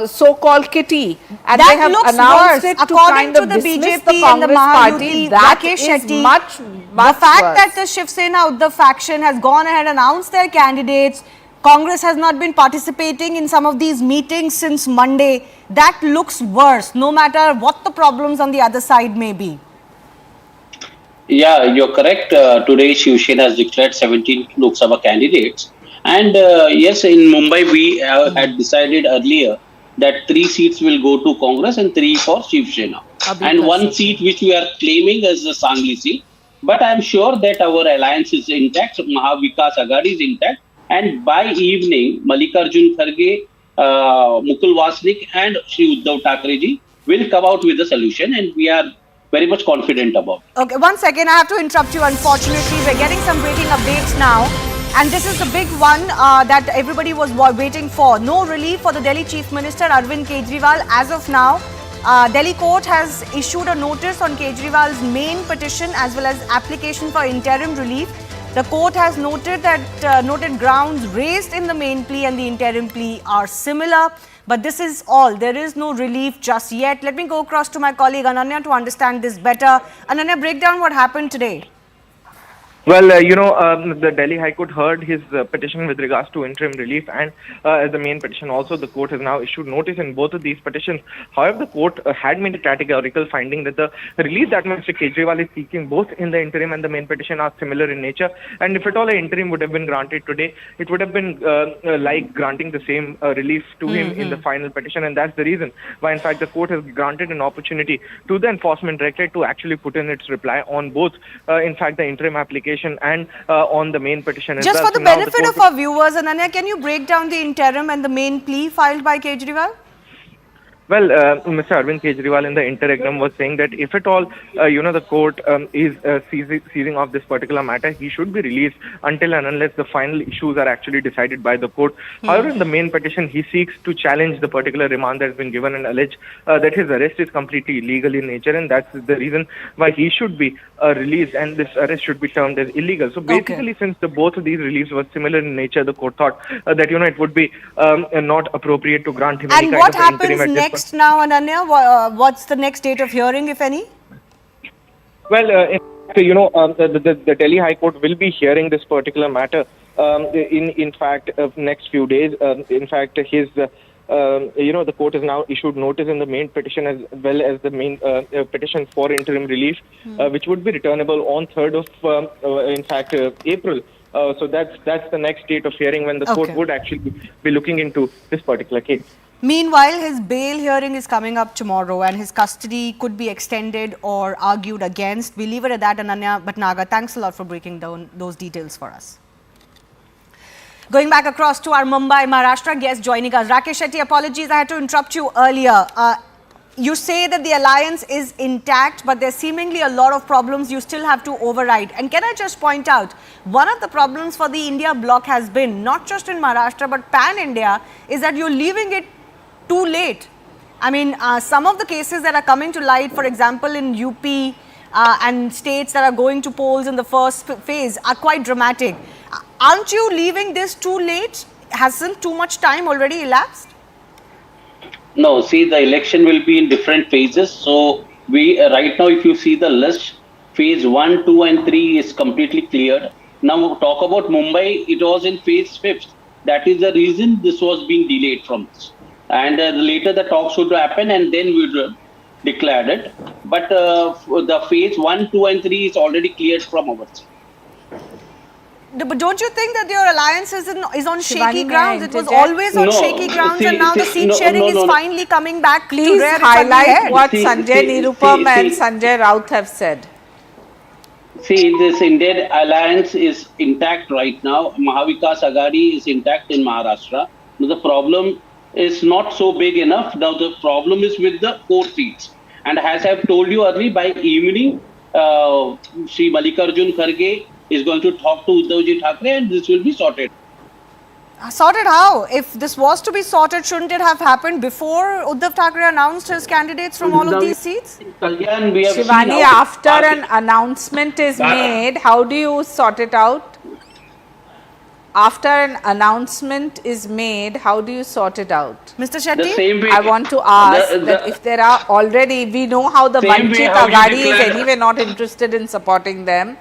so-called kitty, and that they have announced it to kind of dismiss the Congress party. That is much the fact worse. that the Shiv Sena Uddhav faction has gone ahead and announced their candidates, Congress has not been participating in some of these meetings since Monday, that looks worse, no matter what the problems on the other side may be. Yeah, you're correct. Today, Shiv Sena has declared 17 Lok Sabha candidates. And yes, in Mumbai, we had decided earlier that 3 seats will go to Congress and 3 for Shiv Sena. And 1 seat which we are claiming as the Sangli seat. But I'm sure that our alliance is intact, Mahavikas Aghadi is intact. And by evening, Mallikarjun Kharge, Mukul Wasnik and Shri Uddhav Thackeray ji will come out with a solution, and we are very much confident about it. Okay, 1 second, I have to interrupt you unfortunately. We're getting some breaking updates now. And this is the big one that everybody was waiting for. No relief for the Delhi Chief Minister Arvind Kejriwal as of now. Delhi court has issued a notice on Kejriwal's main petition as well as application for interim relief. The court has noted that noted grounds raised in the main plea and the interim plea are similar. But this is all. There is no relief just yet. Let me go across to my colleague Ananya to understand this better. Ananya, break down what happened today. Well, the Delhi High Court heard his petition with regards to interim relief, and as the main petition also, the court has now issued notice in both of these petitions. However, the court had made a categorical finding that the relief that Mr. Kejriwal is seeking both in the interim and the main petition are similar in nature, and if at all an interim would have been granted today, it would have been like granting the same relief to him in the final petition, and that's the reason why in fact the court has granted an opportunity to the Enforcement Directorate to actually put in its reply on both in fact the interim application and on the main petition as well. Just for the benefit of our viewers, Ananya, can you break down the interim and the main plea filed by Kejriwal? Well, Mr. Arvind Kejriwal in the interregnum was saying that if at all, the court is seizing off this particular matter, he should be released until and unless the final issues are actually decided by the court. However, in the main petition, he seeks to challenge the particular remand that has been given and allege that his arrest is completely illegal in nature, and that's the reason why he should be released, and this arrest should be termed as illegal. So basically, since both of these reliefs were similar in nature, the court thought that, it would be not appropriate to grant him any kind of interim at this point. And what happens next now, Ananya? What's the next date of hearing, if any? Well, the Delhi High Court will be hearing this particular matter in fact next few days. In fact, his the court has now issued notice in the main petition as well as the main petition for interim relief, which would be returnable on 3rd of April. So that's the next date of hearing when the court would actually be looking into this particular case. Meanwhile, his bail hearing is coming up tomorrow and his custody could be extended or argued against. We leave it at that, Ananya Bhatnagar. Thanks a lot for breaking down those details for us. Going back across to our Mumbai, Maharashtra guest joining us. Rakesh Shetty, apologies, I had to interrupt you earlier. You say that the alliance is intact, but there's seemingly a lot of problems you still have to override. And can I just point out, one of the problems for the India bloc has been, not just in Maharashtra, but pan-India, is that you're leaving it too late. I mean, some of the cases that are coming to light, for example, in UP and states that are going to polls in the first phase are quite dramatic. Aren't you leaving this too late? Hasn't too much time already elapsed? No, see, the election will be in different phases. So we right now, if you see the list, phase 1, 2 and 3 is completely cleared. Now talk about Mumbai, it was in phase 5th. That is the reason this was being delayed from this. And later the talks should happen and then we declared it. But the phase 1, 2, and 3 is already cleared from our side. But don't you think that your alliance is on shaky Shivani, may I grounds? It was interject? always on No, shaky grounds, see- and now the see- seat no, sharing no, is no. finally coming back to Please where it's highlight ahead. what See- Sanjay see- Nirupam and see- Sanjay Raut have said. See, this Indian alliance is intact right now. Mahavikas Aghadi is intact in Maharashtra. Now, the problem is not so big enough. Now the problem is with the 4 seats. And as I've told you earlier, by evening, Sri Mallikarjun Kharge is going to talk to Uddhavji Thackeray and this will be sorted. Sorted how? If this was to be sorted, shouldn't it have happened before Uddhav Thackeray announced his candidates from all of these seats? Kalyan, we have Shivani, seen how after an announcement is made, how do you sort it out? After an announcement is made, how do you sort it out? Mr. the Shetty? same way. I want to ask the- that if there are already, we know how the Same way Vanchit how you Aghadi is declare- anyway not interested in supporting them.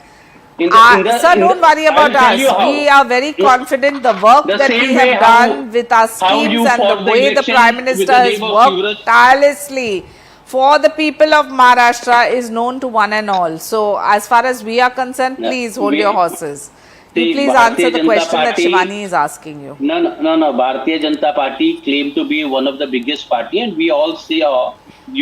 in Sir, don't worry I'll about tell us. you how. We are very confident the work The that same we way have how- done with our how you schemes and fought the the way the election Prime with Minister the has name of worked Yuvraj. tirelessly for the people of Maharashtra is known to one and all. So, as far as we are concerned, No, please hold we- your horses. You See, please Bharatiya answer the Janata question that Party- Shivani is asking you. No. Bharatiya Janata Party claimed to be one of the biggest party, and we all see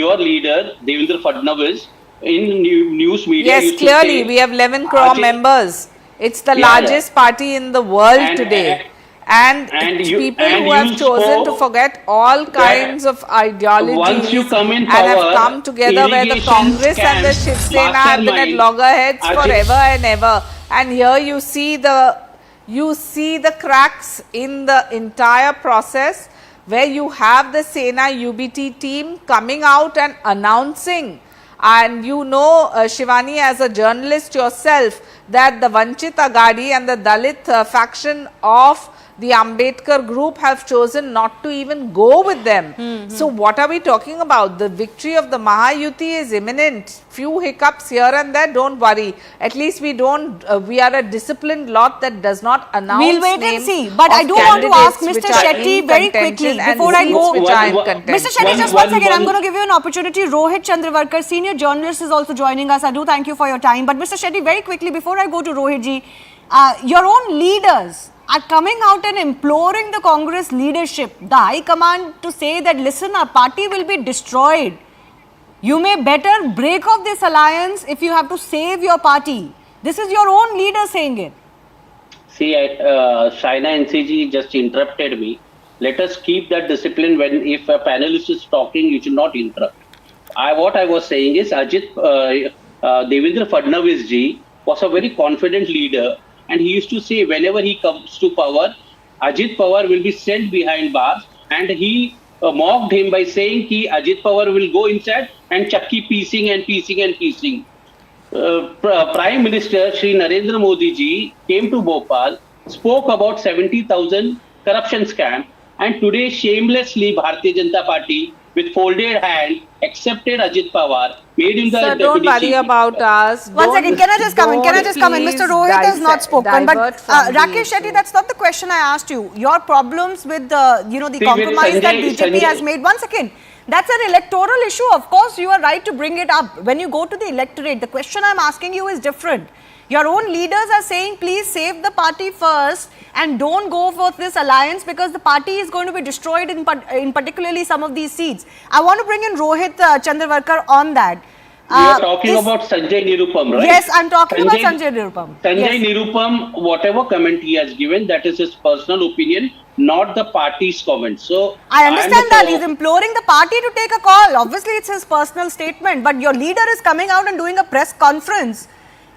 your leader Devendra Fadnavis in news media. Yes, used to clearly, say, we have 11 crore Ajit- members. It's the Yeah, largest party in the world And- today. And and it's you- people and who have you chosen to spoke forget all kinds of ideologies once you come in and have power, come together where the irrigation Congress and the scams, Shiv Sena have been at mastermind, loggerheads Ajit- forever and ever. And here you see the cracks in the entire process where you have the Sena UBT team coming out and announcing. And you know, Shivani, as a journalist yourself, that the Vanchit Aghadi and the Dalit faction of the Ambedkar group have chosen not to even go with them. So what are we talking about? The victory of the Mahayuti is imminent. Few hiccups here and there, don't worry. At least we don't, we are a disciplined lot that does not announce We'll wait and names see. But I of do want to ask candidates Mr. which are Shetty in very contention quickly, and before I seats go- which are in One- contention. Mr. Shetty, just One- once again, I'm one- going to give you an opportunity. Rohit Chandravarkar, senior journalist, is also joining us. I do thank you for your time. But Mr. Shetty, very quickly, before I go to Rohit ji, your own leaders are coming out and imploring the Congress leadership, the High Command, to say that, listen, our party will be destroyed. You may better break off this alliance if you have to save your party. This is your own leader saying it. See, Shaina NCG just interrupted me. Let us keep that discipline. If a panelist is talking, you should not interrupt. What I was saying is Devendra Fadnavis ji was a very confident leader, and he used to say whenever he comes to power, Ajit Pawar will be sent behind bars, and he mocked him by saying ki Ajit Pawar will go inside and keep piecing and piecing and piecing. Prime Minister Shri Narendra Modi ji came to Bhopal, spoke about 70,000 corruption scam, and today shamelessly Bharatiya Janata Party with folded hand accepted Ajit Pawar, made him the Sir, deputy don't worry chief. about us. One second, can I just come in? Mr. Rohit has not spoken, but divert from the Rakesh Shetty, issue. that's not the question I asked you. Your problems with the See, compromise that Sanjay- BJP has made. One second, that's an electoral issue. Of course, you are right to bring it up. When you go to the electorate, the question I'm asking you is different. Your own leaders are saying, please save the party first and don't go for this alliance because the party is going to be destroyed in particularly some of these seats. I want to bring in Rohit Chandravarkar on that. You are talking about Sanjay Nirupam, right? Yes, I'm talking about Sanjay Nirupam. Sanjay Yes. Nirupam, whatever comment he has given, that is his personal opinion, not the party's comment. So I understand that. He's imploring the party to take a call. Obviously, it's his personal statement. But your leader is coming out and doing a press conference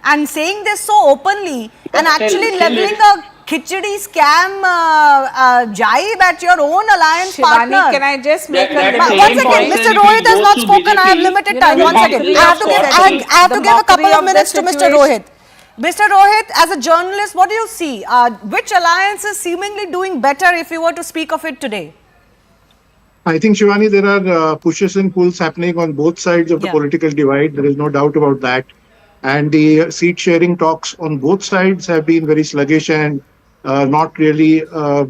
and saying this so openly and actually leveling a khichdi scam jibe at your own alliance Shivani, partner. can I just make a That- little that One same second, process, Mr. if Rohit it has goes not to spoken. I have BJP, limited you time. know, One the second. mockery I have of to give, sorting. I have to The give a couple mockery of of the minutes to Mr. situation. Rohit. Mr. Rohit, as a journalist, what do you see? Which alliance is seemingly doing better if you were to speak of it today? I think, Shivani, there are pushes and pulls happening on both sides of the political divide. There is no doubt about that. And the seat sharing talks on both sides have been very sluggish and not really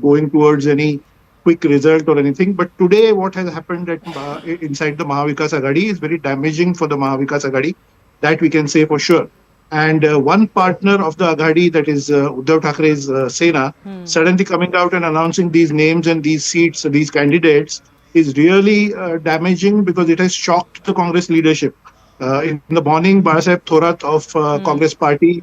going towards any quick result or anything. But today, what has happened inside the Mahavikas Aghadi is very damaging for the Mahavikas Aghadi. That we can say for sure. And one partner of the Aghadi, that is Uddhav Thackeray's Sena, suddenly coming out and announcing these names and these seats, these candidates, is really damaging because it has shocked the Congress leadership. In the morning, Bharatiya Janata Party of Congress Party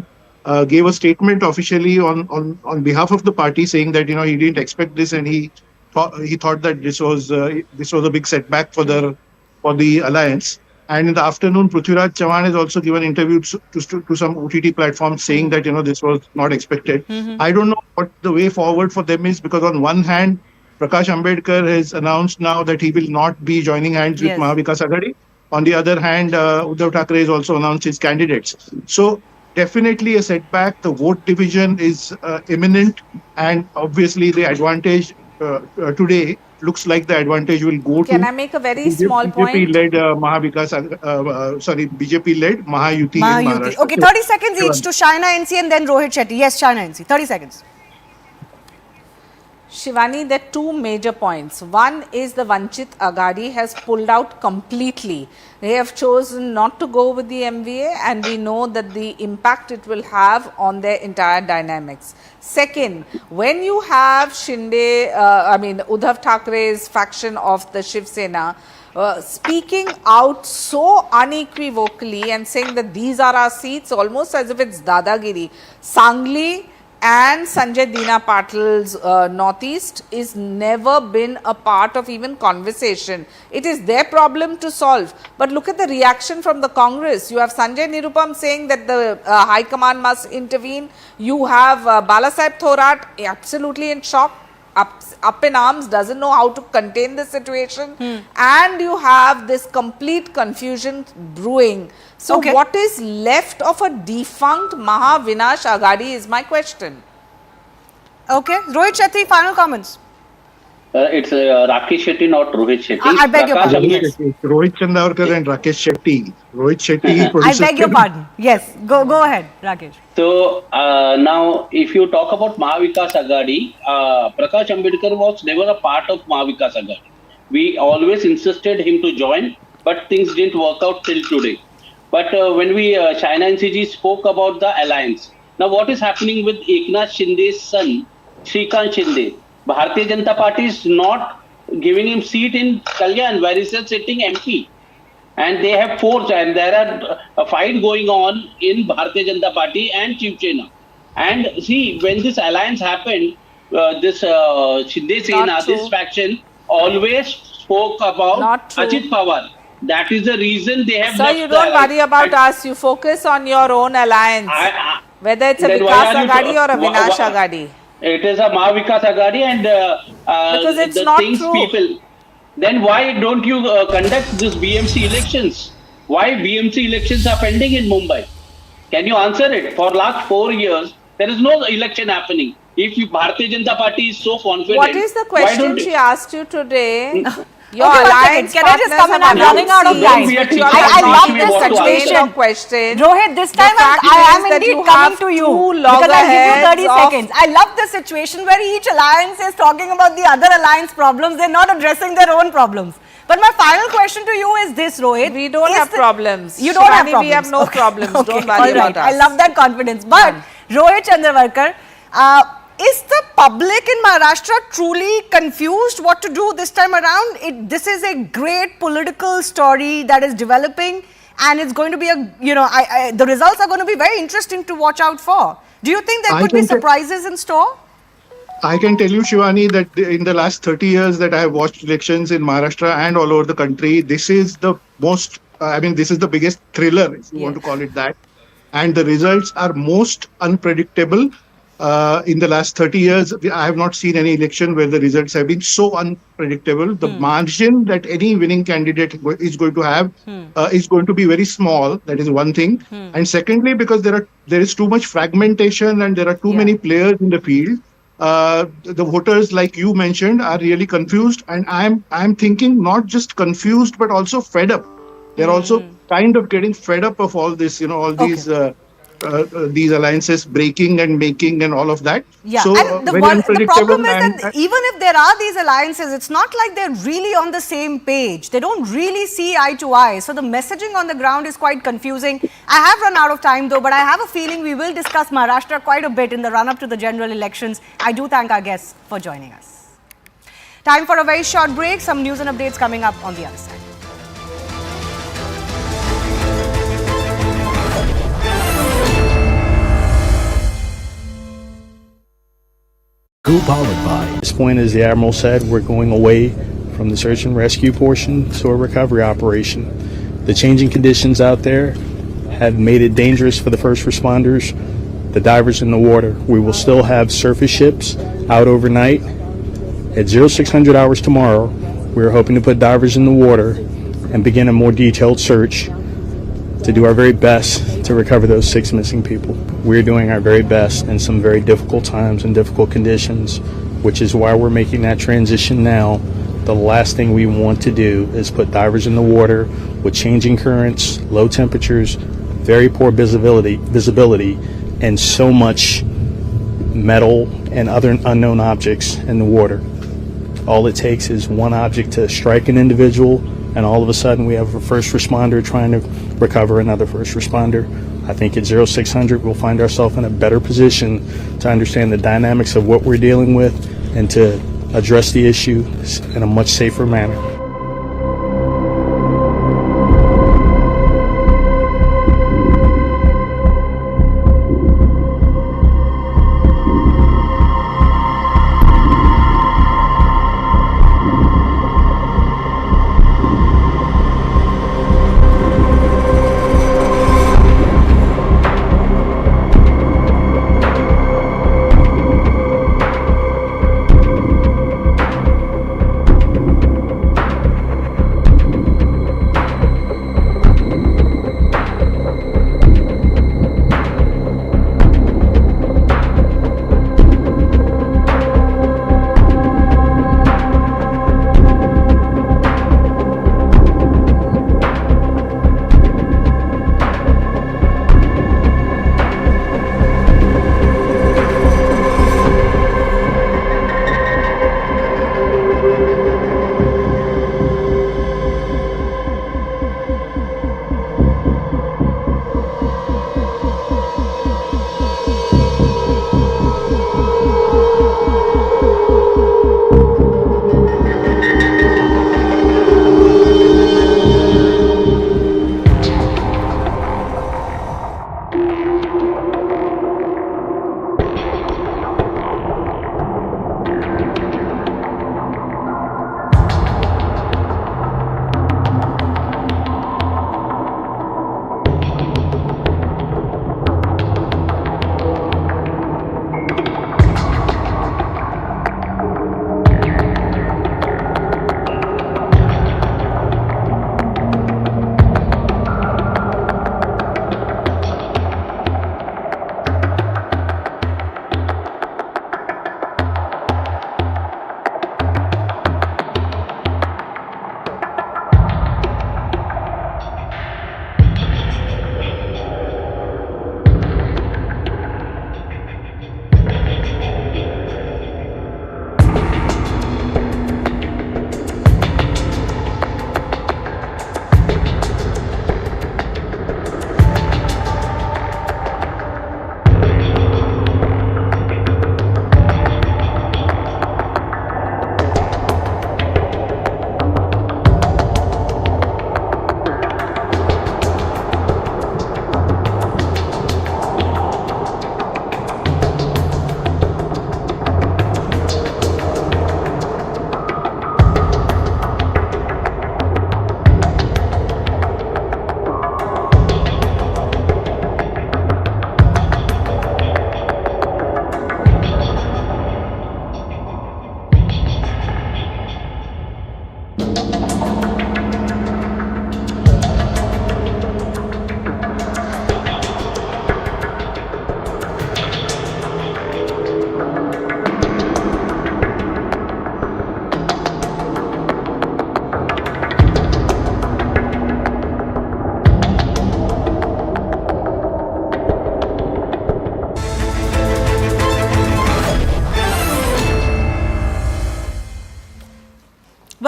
gave a statement officially on behalf of the party saying that he didn't expect this and he thought that this was a big setback for the alliance. And in the afternoon, Prithviraj Chavan has also given interviews to some OTT platforms saying that this was not expected. I don't know what the way forward for them is, because on one hand, Prakash Ambedkar has announced now that he will not be joining hands with Mahavikas Aghadi. On the other hand, Uddhav Thackeray has also announced his candidates. So definitely a setback. The vote division is imminent, and obviously the advantage today looks like the advantage will go to. Can I make a very small point? BJP-led BJP-led Mahayuti in Maharashtra. Okay, 30 seconds each to Shaina NC and then Rohit Shetty. Yes, Shaina NC, 30 seconds. Shivani, there are two major points. One is the Vanchit Aghadi has pulled out completely. They have chosen not to go with the MVA, and we know that the impact it will have on their entire dynamics. Second, when you have Uddhav Thackeray's faction of the Shiv Sena speaking out so unequivocally and saying that these are our seats, almost as if it's Dadagiri. Sangli and Sanjay Dina Patil's Northeast is never been a part of even conversation. It is their problem to solve. But look at the reaction from the Congress. You have Sanjay Nirupam saying that the High Command must intervene. You have Balasaheb Thorat absolutely in shock, up in arms, doesn't know how to contain the situation. And you have this complete confusion brewing. So what is left of a defunct Mahavinash Aghadi is my question. Okay, Rohit Shetty, final comments. It's Rakesh Shetty, not Rohit Shetty. I beg your pardon. Yes. Rohit Chandavarkar and Rakesh Shetty. Rohit Shetty produces. I beg your pardon. Yes, go ahead, Rakesh. So now, if you talk about Mahavikas Aghadi, Prakash Ambedkar was never a part of Mahavikas Aghadi. We always insisted him to join, but things didn't work out till today. But when we, Shaina NCG spoke about the alliance. Now what is happening with Eknath Shinde's son, Shrikant Shinde? Bharatiya Janata Party is not giving him seat in Kalyan, where he is sitting MP. And they have forged, and there are a fight going on in Bharatiya Janata Party and Shiv Sena. And see, when this alliance happened, this Shinde Sena, this faction, always spoke about Ajit Pawar. That is the reason they have left. Sir, you don't worry about us. You focus on your own alliance. Whether it's a Vikas Aghadi or a Vinash Aghadi. It is a Mahavikas Aghadi, and because it's the not things true. People. Then why don't you conduct this BMC elections? Why BMC elections are pending in Mumbai? Can you answer it? For last 4 years, there is no election happening. If Bharatiya Janata Party is so confident, what is the question she asked you today? Your Okay, alliance can I just come in? I'm running out of time. I love this situation. Rohit, this time I am indeed coming to you because I'll give you 30 seconds. I love this situation where each alliance is talking about the other alliance problems. They're not addressing their own problems. But my final question to you is this, Rohit. We don't have problems. You don't have Shivani, problems. we have no problems. Okay. Don't worry about us. I love that confidence. But Rohit Chandravarkar, is the public in Maharashtra truly confused what to do this time around? This is a great political story that is developing, and it's going to be the results are going to be very interesting to watch out for. Do you think there could be surprises in store? I can tell you, Shivani, that in the last 30 years that I have watched elections in Maharashtra and all over the country, this is the most, this is the biggest thriller, if you want to call it that. And the results are most unpredictable. In the last 30 years, I have not seen any election where the results have been so unpredictable. The margin that any winning candidate is going to have is going to be very small. That is one thing. And secondly, because there is too much fragmentation and there are too many players in the field, the voters, like you mentioned, are really confused. And I'm thinking not just confused, but also fed up. They're also kind of getting fed up of all this, all these these alliances breaking and making and all of that. Yeah, So and the very problem unpredictable. is that even if there are these alliances, it's not like they're really on the same page. They don't really see eye to eye. So the messaging on the ground is quite confusing. I have run out of time though, but I have a feeling we will discuss Maharashtra quite a bit in the run-up to the general elections. I do thank our guests for joining us. Time for a very short break. Some news and updates coming up on the other side. Powered by. At this point, as the Admiral said, we're going away from the search and rescue portion to a recovery operation. The changing conditions out there have made it dangerous for the first responders, the divers in the water. We will still have surface ships out overnight. At 0600 hours tomorrow, we're hoping to put divers in the water and begin a more detailed search to do our very best to recover those 6 missing people. We're doing our very best in some very difficult times and difficult conditions, which is why we're making that transition now. The last thing we want to do is put divers in the water with changing currents, low temperatures, very poor visibility, and so much metal and other unknown objects in the water. All it takes is one object to strike an individual, and all of a sudden we have a first responder trying to recover another first responder. I think at 0600 we'll find ourselves in a better position to understand the dynamics of what we're dealing with and to address the issue in a much safer manner.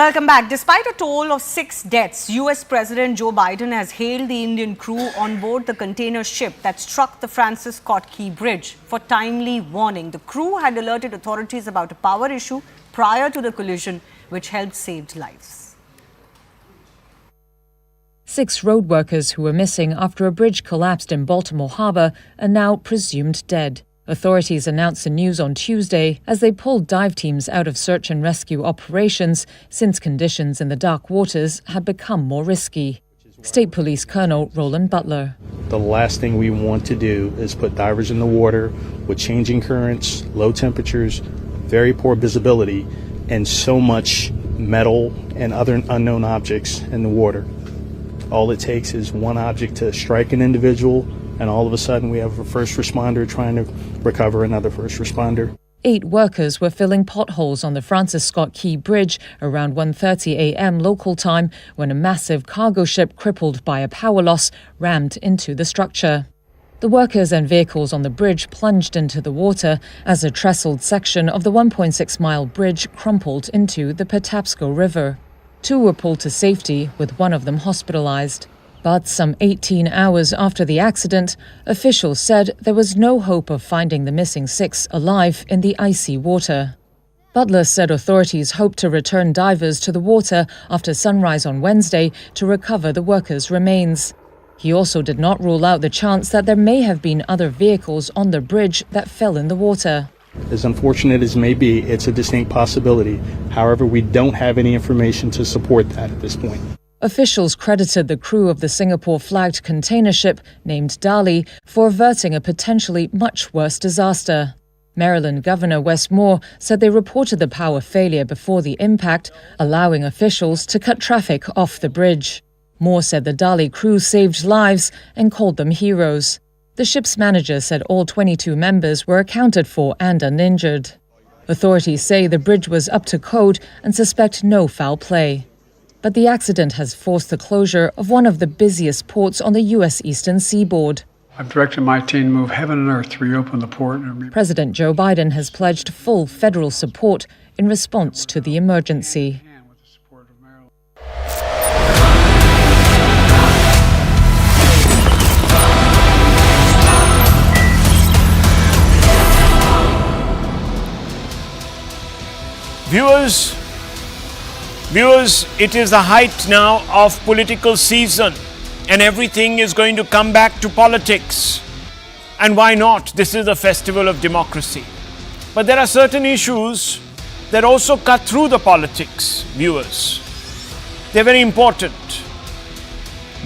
Welcome back. Despite a toll of 6 deaths, US President Joe Biden has hailed the Indian crew on board the container ship that struck the Francis Scott Key Bridge for timely warning. The crew had alerted authorities about a power issue prior to the collision, which helped save lives. 6 road workers who were missing after a bridge collapsed in Baltimore Harbor are now presumed dead. Authorities announced the news on Tuesday as they pulled dive teams out of search and rescue operations since conditions in the dark waters had become more risky. State Police Colonel Roland Butler. The last thing we want to do is put divers in the water with changing currents, low temperatures, very poor visibility, and so much metal and other unknown objects in the water. All it takes is one object to strike an individual, and all of a sudden we have a first responder trying to recover another first responder. 8 workers were filling potholes on the Francis Scott Key Bridge around 1:30 a.m. local time when a massive cargo ship crippled by a power loss rammed into the structure. The workers and vehicles on the bridge plunged into the water as a trestled section of the 1.6-mile bridge crumpled into the Patapsco River. 2 were pulled to safety, with one of them hospitalized. But some 18 hours after the accident, officials said there was no hope of finding the missing 6 alive in the icy water. Butler said authorities hoped to return divers to the water after sunrise on Wednesday to recover the workers' remains. He also did not rule out the chance that there may have been other vehicles on the bridge that fell in the water. As unfortunate as it may be, it's a distinct possibility. However, we don't have any information to support that at this point. Officials credited the crew of the Singapore-flagged container ship named Dali for averting a potentially much worse disaster. Maryland Governor Wes Moore said they reported the power failure before the impact, allowing officials to cut traffic off the bridge. Moore said the Dali crew saved lives and called them heroes. The ship's manager said all 22 members were accounted for and uninjured. Authorities say the bridge was up to code and suspect no foul play. But the accident has forced the closure of one of the busiest ports on the U.S. eastern seaboard. I've directed my team to move heaven and earth to reopen the port. President Joe Biden has pledged full federal support in response to the emergency. Viewers, it is the height now of political season and everything is going to come back to politics. And why not? This is a festival of democracy. But there are certain issues that also cut through the politics, viewers. They're very important.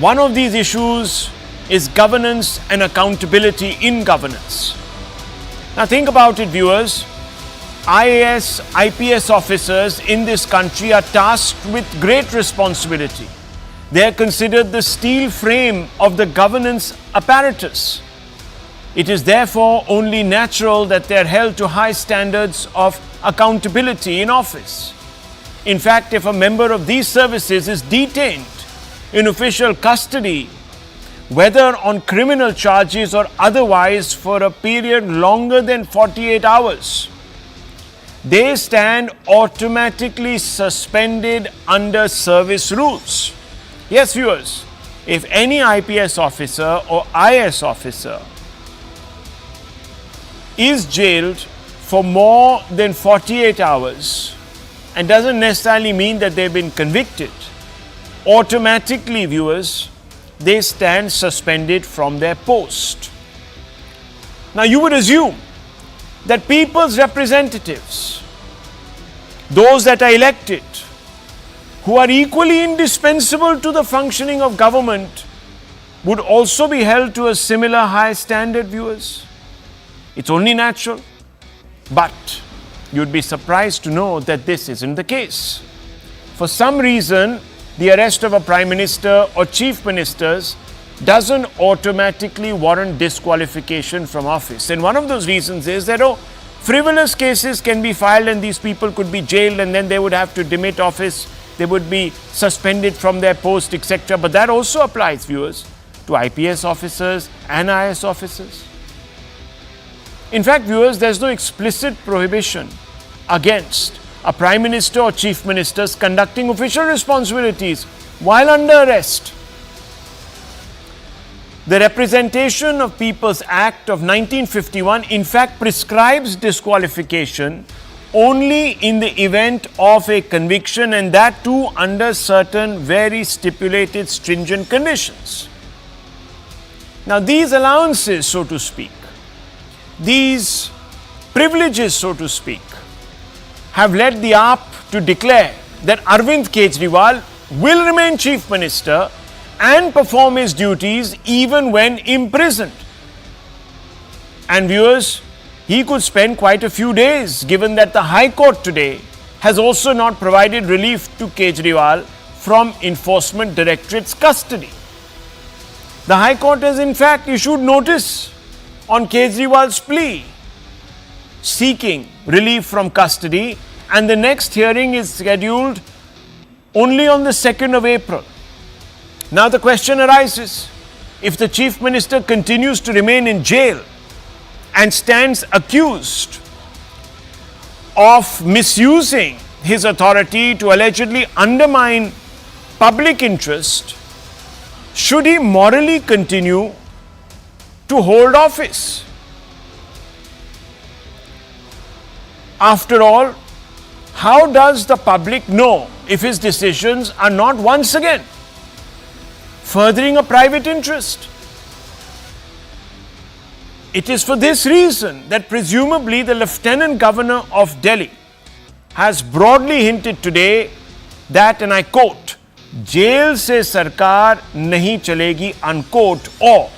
One of these issues is governance and accountability in governance. Now think about it, viewers. IAS, IPS officers in this country are tasked with great responsibility. They are considered the steel frame of the governance apparatus. It is therefore only natural that they are held to high standards of accountability in office. In fact, if a member of these services is detained in official custody, whether on criminal charges or otherwise for a period longer than 48 hours, they stand automatically suspended under service rules. Yes, viewers, if any IPS officer or IS officer is jailed for more than 48 hours and doesn't necessarily mean that they've been convicted, automatically, viewers, they stand suspended from their post. Now, you would assume that people's representatives, those that are elected, who are equally indispensable to the functioning of government, would also be held to a similar high standard, viewers. It's only natural. But you'd be surprised to know that this isn't the case. For some reason, the arrest of a prime minister or chief ministers doesn't automatically warrant disqualification from office. And one of those reasons is that, frivolous cases can be filed and these people could be jailed and then they would have to demit office, they would be suspended from their post, etc. But that also applies, viewers, to IPS officers and IS officers. In fact, viewers, there's no explicit prohibition against a Prime Minister or Chief Ministers conducting official responsibilities while under arrest. The Representation of People's Act of 1951 in fact prescribes disqualification only in the event of a conviction, and that too under certain very stipulated stringent conditions. Now these allowances, so to speak, these privileges, so to speak, have led the AAP to declare that Arvind Kejriwal will remain Chief Minister and perform his duties even when imprisoned. And viewers, he could spend quite a few days, given that the High Court today has also not provided relief to Kejriwal from Enforcement Directorate's custody. The High Court has in fact issued notice on Kejriwal's plea seeking relief from custody, and the next hearing is scheduled only on the 2nd of April. Now the question arises, if the Chief Minister continues to remain in jail and stands accused of misusing his authority to allegedly undermine public interest, should he morally continue to hold office? After all, how does the public know if his decisions are not once again furthering a private interest? It is for this reason that presumably the Lieutenant Governor of Delhi has broadly hinted today that, and I quote, "Jail se sarkar nahi chalegi," unquote, or